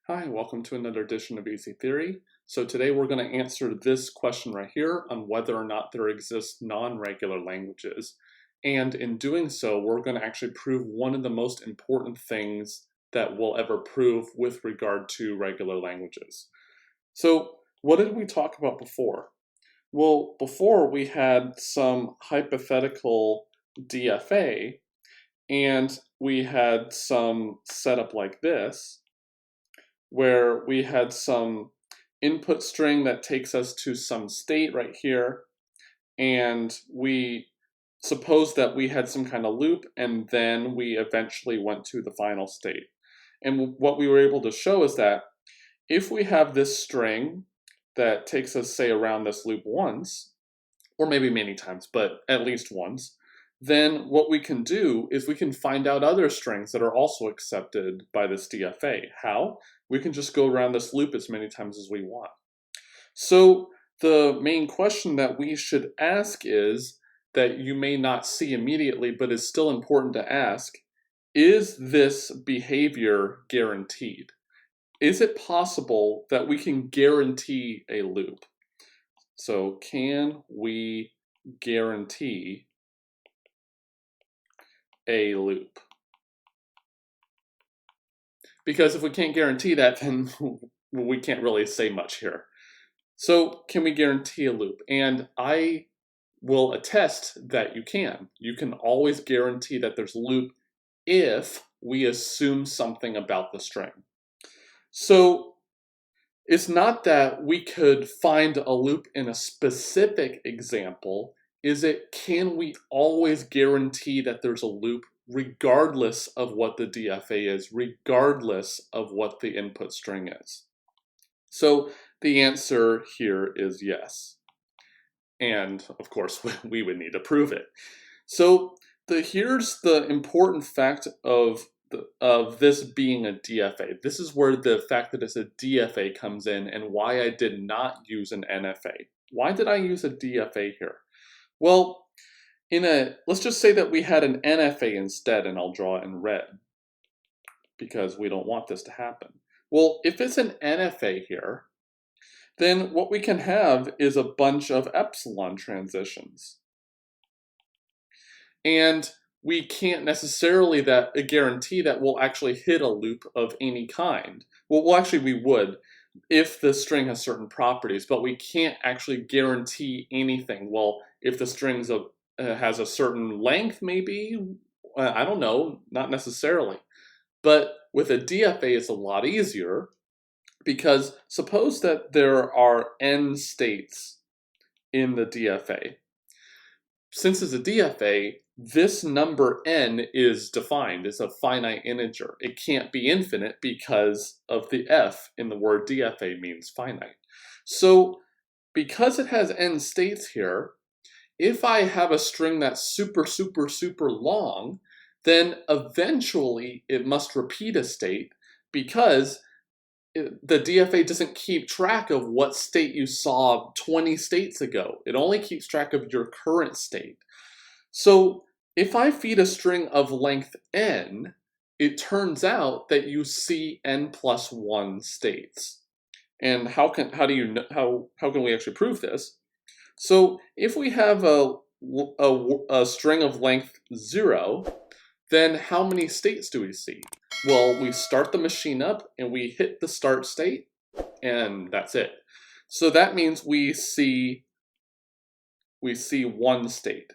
Hi, welcome to another edition of Easy Theory. So today we're going to answer this question right here on whether or not there exist non-regular languages. And in doing so, we're going to actually prove one of the most important things that we'll ever prove with regard to regular languages. So what did we talk about before? Well, before we had some hypothetical DFA, and we had some setup like this, where we had some input string that takes us to some state right here, and we suppose that we had some kind of loop, and then we eventually went to the final state. And what we were able to show is that if we have this string that takes us, say, around this loop once, or maybe many times, but at least once, then what we can do is we can find out other strings that are also accepted by this DFA. How? We can just go around this loop as many times as we want. So the main question that we should ask is, that you may not see immediately, but is still important to ask, is this behavior guaranteed? Is it possible that we can guarantee a loop? So can we guarantee a loop? Because if we can't guarantee that, then we can't really say much here. So can we guarantee a loop? And I will attest that you can. You can always guarantee that there's a loop if we assume something about the string. So it's not that we could find a loop in a specific example. Is it, can we always guarantee that there's a loop regardless of what the DFA is, regardless of what the input string is? So the answer here is yes. And of course, we would need to prove it. So here's the important fact of this being a DFA. This is where the fact that it's a DFA comes in, and why I did not use an NFA. Why did I use a DFA here? Well, let's just say that we had an NFA instead, and I'll draw it in red because we don't want this to happen. Well, if it's an NFA here, then what we can have is a bunch of epsilon transitions. And we can't necessarily guarantee that we'll actually hit a loop of any kind. Well, actually we would if the string has certain properties, but we can't actually guarantee anything. Well, if the string has a certain length, maybe, I don't know, not necessarily. But with a DFA, it's a lot easier, because suppose that there are n states in the DFA. Since it's a DFA, this number n is defined. It's a finite integer. It can't be infinite because of the f in the word DFA means finite. So because it has n states here, if I have a string that's super, super, super long, then eventually it must repeat a state, because the DFA doesn't keep track of what state you saw 20 states ago. It only keeps track of your current state. So if I feed a string of length n, it turns out that you see n plus 1 states. And how can we actually prove this? So if we have a string of length 0, then how many states do we see? Well, we start the machine up and we hit the start state, and that's it. So that means we see one state.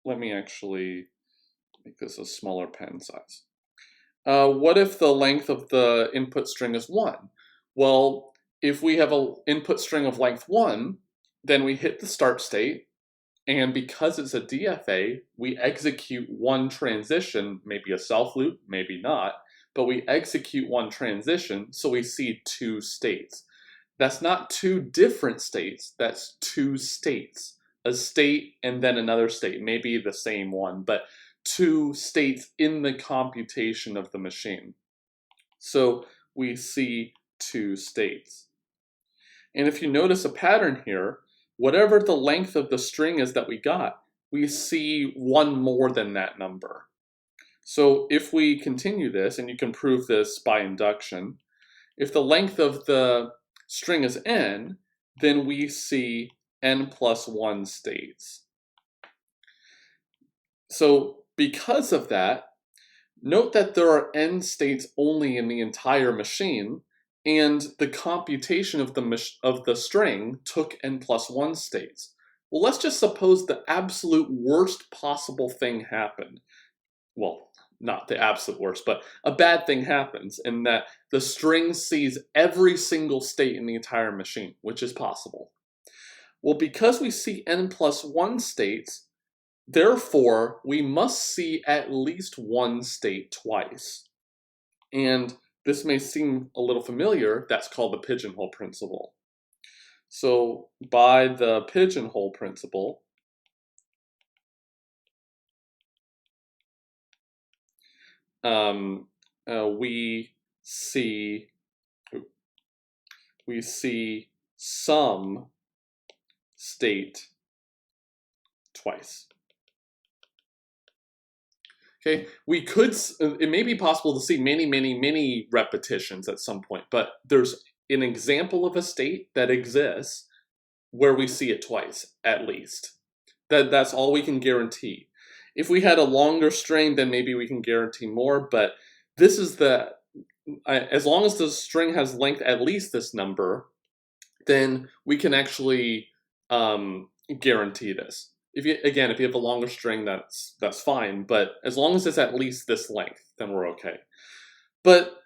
Let me actually make this a smaller pen size. What if the length of the input string is 1? Well, if we have an input string of length 1, then we hit the start state, and because it's a DFA, we execute one transition, maybe a self loop, maybe not, but we execute one transition, so we see 2 states. That's not 2 different states, that's 2 states. A state and then another state, maybe the same one, but 2 states in the computation of the machine. So we see 2 states. And if you notice a pattern here, whatever the length of the string is that we got, we see one more than that number. So if we continue this, and you can prove this by induction, if the length of the string is n, then we see n plus 1 states. So because of that, note that there are n states only in the entire machine, and the computation of the string took n plus 1 states. Well, let's just suppose the absolute worst possible thing happened. Well, not the absolute worst, but a bad thing happens in that the string sees every single state in the entire machine, which is possible. Well, because we see n plus 1 states, therefore, we must see at least one state twice. And this may seem a little familiar. That's called the pigeonhole principle. So by the pigeonhole principle, we see some state twice. Okay, we could, it may be possible to see many repetitions at some point, but there's an example of a state that exists where we see it twice, at least. That's all we can guarantee. If we had a longer string, then maybe we can guarantee more, but this is as long as the string has length at least this number, then we can actually guarantee this. If you have a longer string, that's fine, but as long as it's at least this length, then we're okay. But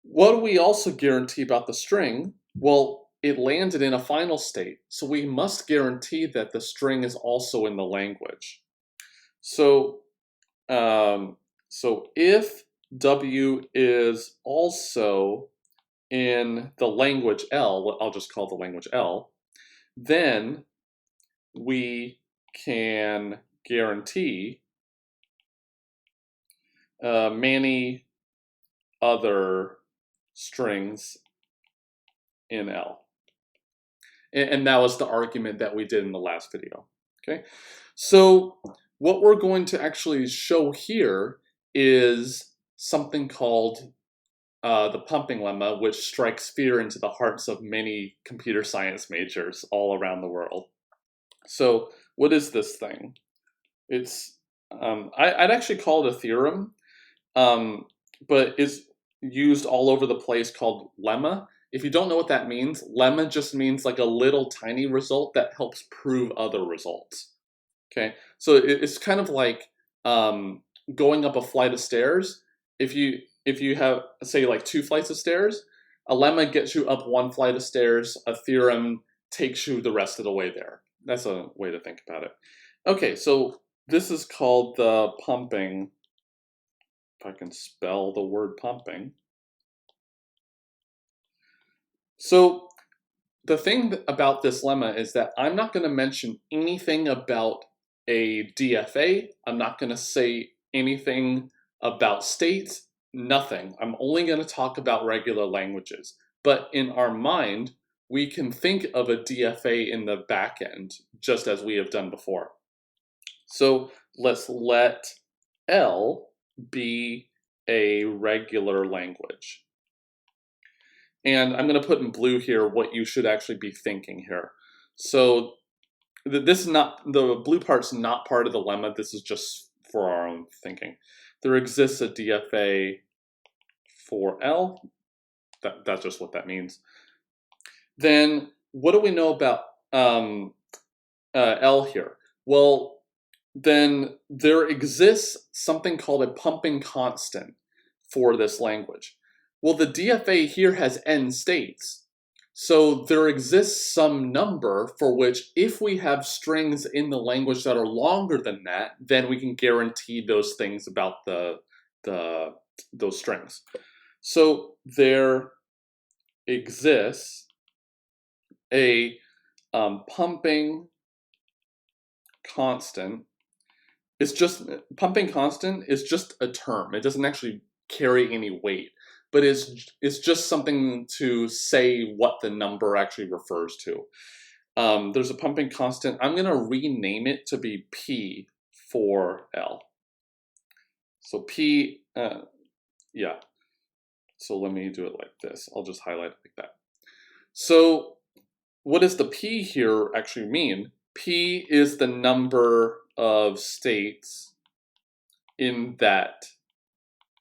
what do we also guarantee about the string? Well, it landed in a final state, so we must guarantee that the string is also in the language. So, if W is also in the language L, I'll just call the language L, then we can guarantee many other strings in L. And that was the argument that we did in the last video. Okay, so what we're going to actually show here is something called the pumping lemma, which strikes fear into the hearts of many computer science majors all around the world. So what is this thing? It's I'd actually call it a theorem, but it's used all over the place called lemma. If you don't know what that means, lemma just means like a little tiny result that helps prove other results. Okay, so it's kind of like going up a flight of stairs. If you have, say, like 2 flights of stairs, a lemma gets you up 1 flight of stairs, a theorem takes you the rest of the way there. That's a way to think about it. Okay, so this is called the pumping, if I can spell the word pumping. So the thing about this lemma is that I'm not going to mention anything about a DFA. I'm not going to say anything about states, nothing. I'm only going to talk about regular languages. But in our mind, we can think of a DFA in the back end, just as we have done before. So let's let L be a regular language. And I'm going to put in blue here what you should actually be thinking here. So this is not, the blue part's not part of the lemma. This is just for our own thinking. There exists a DFA for L. That's just what that means. Then what do we know about L here? Well, then there exists something called a pumping constant for this language. Well, the DFA here has n states. So there exists some number for which if we have strings in the language that are longer than that, then we can guarantee those things about those strings. So there exists a pumping constant. Pumping constant is just a term. It doesn't actually carry any weight, but it's just something to say what the number actually refers to. There's a pumping constant. I'm going to rename it to be P for L. So P, yeah. So let me do it like this. I'll just highlight it like that. So what does the P here actually mean? P is the number of states in that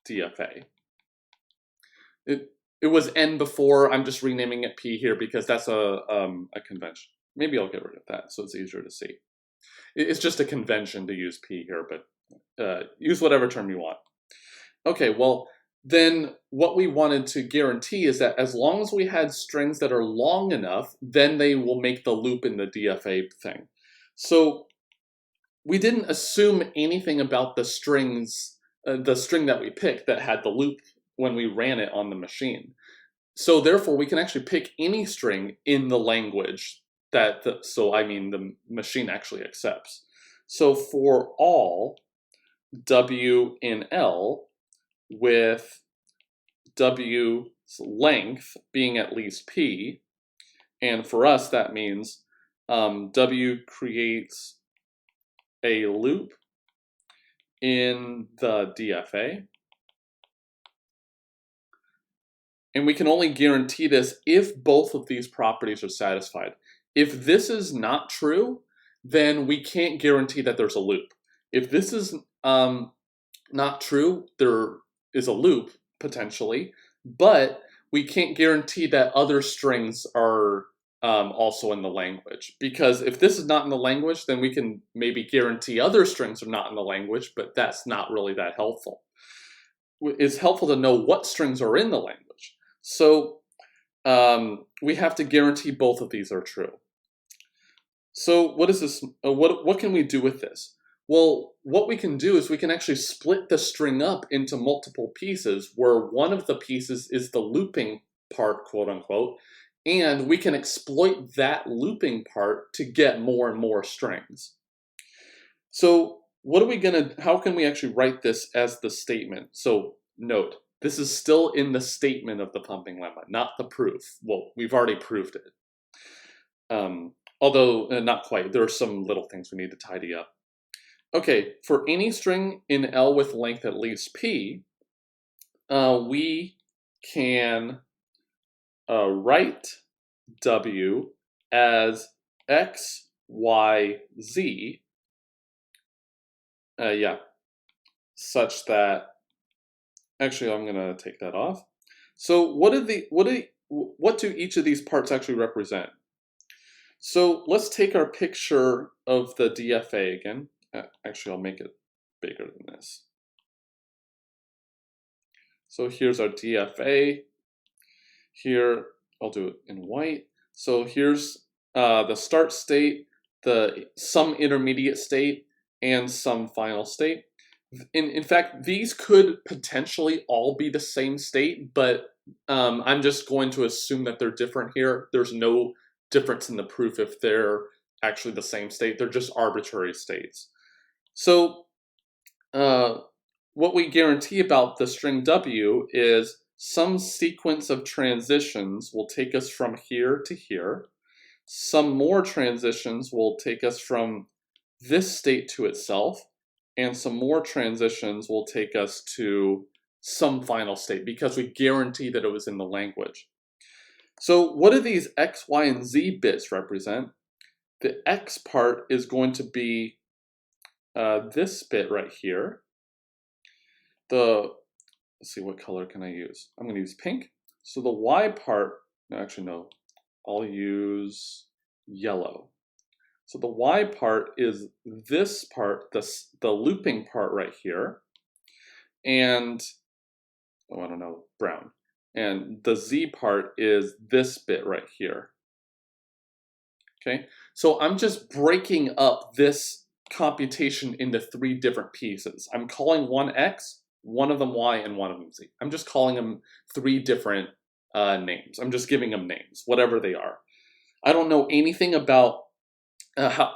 DFA. It was N before. I'm just renaming it P here because that's a convention. Maybe I'll get rid of that so it's easier to see. It's just a convention to use P here, but use whatever term you want. Okay, well, then what we wanted to guarantee is that as long as we had strings that are long enough, then they will make the loop in the DFA thing. So we didn't assume anything about the strings, the string that we picked that had the loop when we ran it on the machine. So therefore, we can actually pick any string in the language that the machine actually accepts. So for all W in L, with W's length being at least P, and for us that means W creates a loop in the DFA. And we can only guarantee this if both of these properties are satisfied. If this is not true, then we can't guarantee that there's a loop. If this is not true, there is a loop, potentially, but we can't guarantee that other strings are also in the language. Because if this is not in the language, then we can maybe guarantee other strings are not in the language, but that's not really that helpful. It's helpful to know what strings are in the language. So we have to guarantee both of these are true. So what is this? What can we do with this? Well, what we can do is we can actually split the string up into multiple pieces where one of the pieces is the looping part, quote unquote, and we can exploit that looping part to get more and more strings. So how can we actually write this as the statement? So note, this is still in the statement of the pumping lemma, not the proof. Well, we've already proved it. Although not quite, there are some little things we need to tidy up. Okay, for any string in L with length at least P, we can write W as X, Y, Z, such that, actually I'm gonna take that off. So what do each of these parts actually represent? So let's take our picture of the DFA again. Actually, I'll make it bigger than this. So here's our DFA. Here, I'll do it in white. So here's the start state, some intermediate state, and some final state. In fact, these could potentially all be the same state, but I'm just going to assume that they're different here. There's no difference in the proof if they're actually the same state. They're just arbitrary states. So what we guarantee about the string W is some sequence of transitions will take us from here to here. Some more transitions will take us from this state to itself, and some more transitions will take us to some final state because we guarantee that it was in the language. So what do these X, Y, and Z bits represent? The X part is going to be this bit right here. Let's see, what color can I use? I'm going to use pink. So the Y part, no, I'll use yellow. So the Y part is this part, the looping part right here, and, brown. And the Z part is this bit right here. Okay, so I'm just breaking up this computation into 3 different pieces. I'm calling one X, one of them Y, and one of them Z. I'm just calling them 3 different names. I'm just giving them names, whatever they are. I don't know anything about I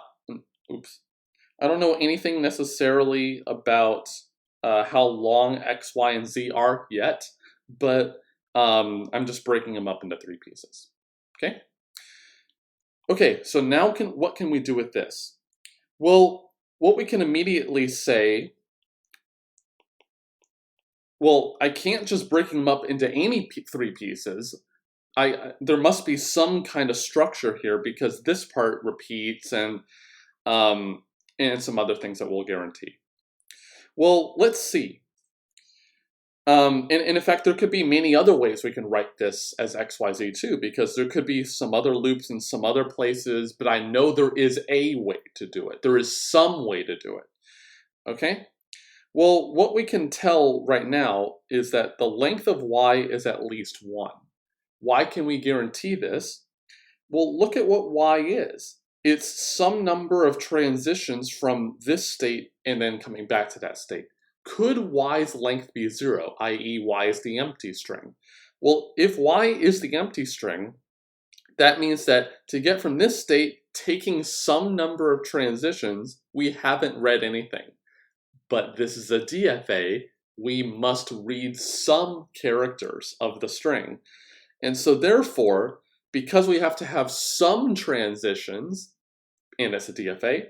don't know anything necessarily about how long X, Y, and Z are yet, but I'm just breaking them up into 3 pieces. Okay? Okay, so now what can we do with this? Well, what we can immediately say Well, I can't just break them up into any three pieces. There must be some kind of structure here because this part repeats and some other things that we'll guarantee. Well, let's see. And in fact, there could be many other ways we can write this as XYZ too, because there could be some other loops in some other places, but I know there is a way to do it. There is some way to do it, okay? Well, what we can tell right now is that the length of y is at least 1. Why can we guarantee this? Well, look at what y is. It's some number of transitions from this state and then coming back to that state. Could y's length be 0, i.e. y is the empty string? Well, if y is the empty string, that means that to get from this state, taking some number of transitions, we haven't read anything. But this is a DFA, we must read some characters of the string. And so therefore, because we have to have some transitions, and it's a DFA,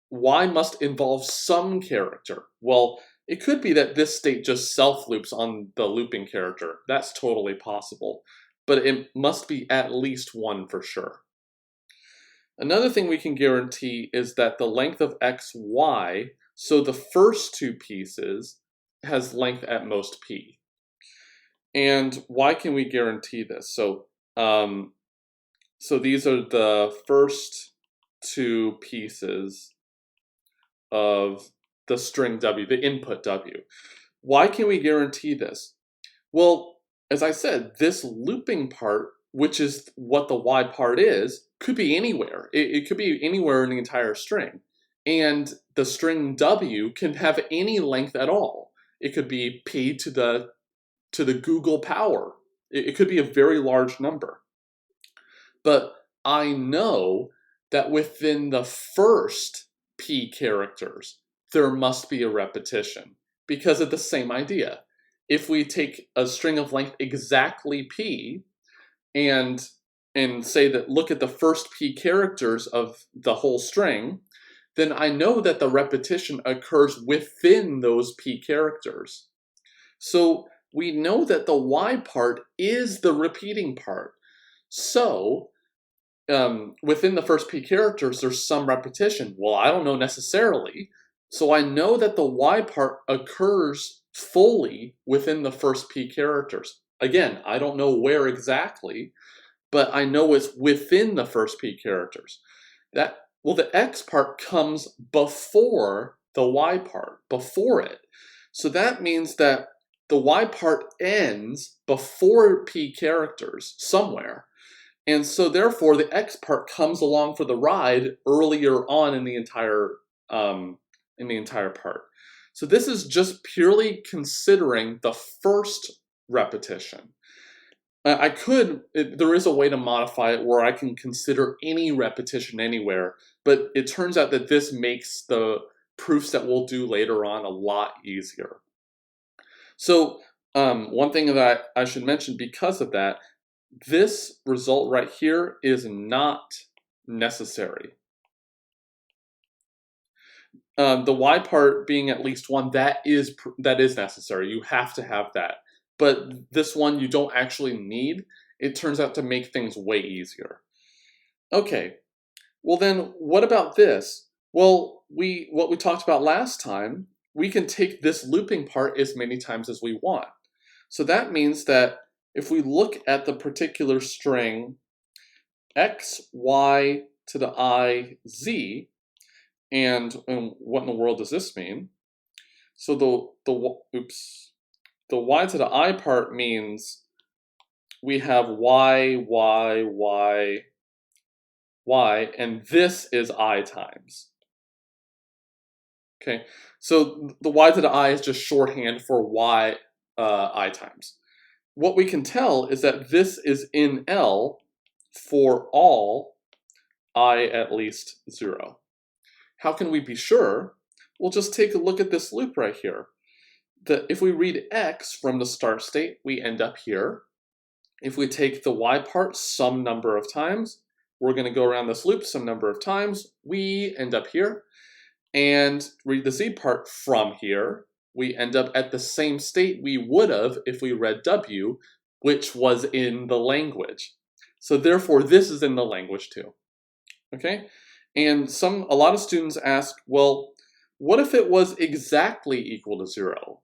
y must involve some character. Well, it could be that this state just self-loops on the looping character. That's totally possible. But it must be at least 1 for sure. Another thing we can guarantee is that the length of xy, so the first two pieces, has length at most p. And why can we guarantee this? So these are the first two pieces of the string w, the input w. Why can we guarantee this? Well, as I said, this looping part, which is what the y part is, could be anywhere. It could be anywhere in the entire string. And the string w can have any length at all. It could be p to the Google power. It could be a very large number. But I know that within the first p characters, there must be a repetition because of the same idea. If we take a string of length exactly p and say that look at the first p characters of the whole string, then I know that the repetition occurs within those p characters. So we know that the y part is the repeating part. So within the first p characters, there's some repetition. Well, I don't know necessarily. So I know that the y part occurs fully within the first p characters. Again, I don't know where exactly, but I know it's within the first p characters. Well, the x part comes before the y part, before it. So that means that the y part ends before p characters somewhere. And so therefore the x part comes along for the ride earlier on in the entire part. So this is just purely considering the first repetition. There is a way to modify it where I can consider any repetition anywhere, but it turns out that this makes the proofs that we'll do later on a lot easier. So one thing that I should mention because of that, this result right here is not necessary. The y part being at least 1, that is necessary. You have to have that. But this one you don't actually need. It turns out to make things way easier. Okay, well then what about this? Well, what we talked about last time, we can take this looping part as many times as we want. So that means that if we look at the particular string x, y to the I, z, and what in the world does this mean? So the y to the I part means we have y, y, y, y, and this is I times. Okay, so the y to the I is just shorthand for y I times. What we can tell is that this is in L for all I at least 0. How can we be sure? We'll just take a look at this loop right here. If we read x from the start state, we end up here. If we take the y part some number of times, we're going to go around this loop some number of times, we end up here. And read the z part from here, we end up at the same state we would have if we read W, which was in the language. So therefore, this is in the language too. Okay? And a lot of students ask, well, what if it was exactly equal to 0?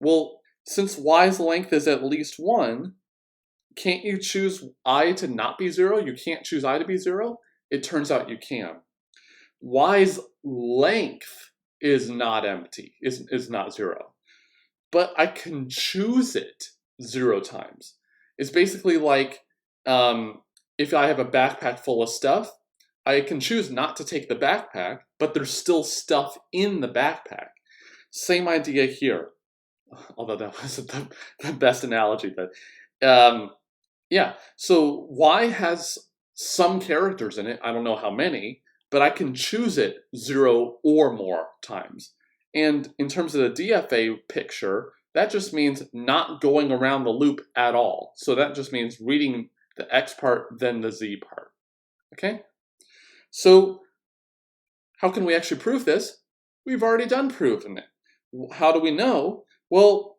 Well, since y's length is at least 1, can't you choose I to not be 0? You can't choose I to be 0? It turns out you can. Y's length is not empty, is not 0. But I can choose it 0 times. It's basically like if I have a backpack full of stuff, I can choose not to take the backpack, but there's still stuff in the backpack. Same idea here. Although that wasn't the best analogy, but yeah. So Y has some characters in it. I don't know how many, but I can choose it 0 or more times. And in terms of the DFA picture, that just means not going around the loop at all. So that just means reading the X part, then the Z part. Okay? So how can we actually prove this? We've already done proving it. How do we know? Well,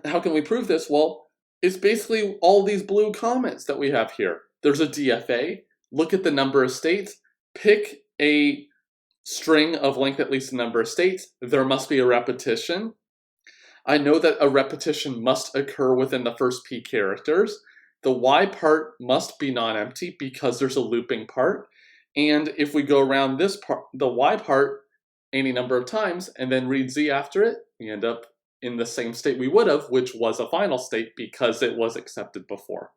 how can we prove this? Well, it's basically all these blue comments that we have here. There's a DFA. Look at the number of states. Pick a string of length at least a number of states. There must be a repetition. I know that a repetition must occur within the first P characters. The Y part must be non-empty because there's a looping part. And if we go around this part, the Y part, any number of times, and then read Z after it, we end up in the same state we would have, which was a final state because it was accepted before.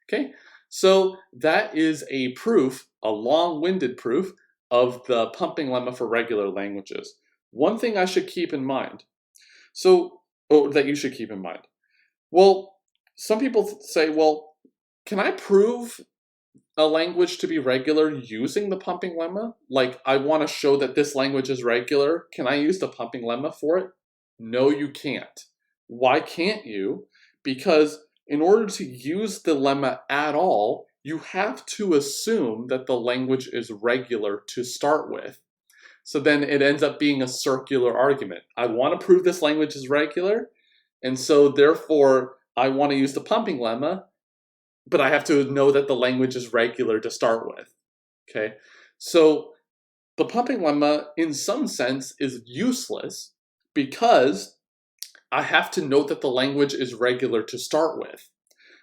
Okay, so that is a proof, a long-winded proof, of the pumping lemma for regular languages. One thing I should keep in mind, that you should keep in mind. Well, some people say, well, can I prove a language to be regular using the pumping lemma? Like, I want to show that this language is regular. Can I use the pumping lemma for it? No, you can't. Why can't you? Because in order to use the lemma at all, you have to assume that the language is regular to start with. So then it ends up being a circular argument. I want to prove this language is regular, and so therefore I want to use the pumping lemma, but I have to know that the language is regular to start with. Okay, so the pumping lemma, in some sense, is useless because I have to note that the language is regular to start with.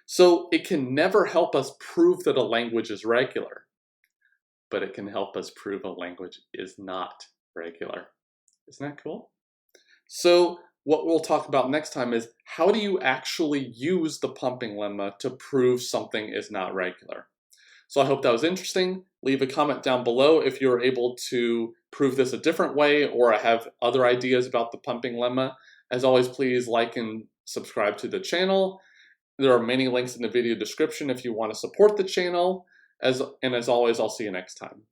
So it can never help us prove that a language is regular, but it can help us prove a language is not regular. Isn't that cool? So what we'll talk about next time is how do you actually use the pumping lemma to prove something is not regular? So I hope that was interesting. Leave a comment down below if you're able to prove this a different way or have other ideas about the pumping lemma. As always, please like and subscribe to the channel. There are many links in the video description if you want to support the channel. As always, I'll see you next time.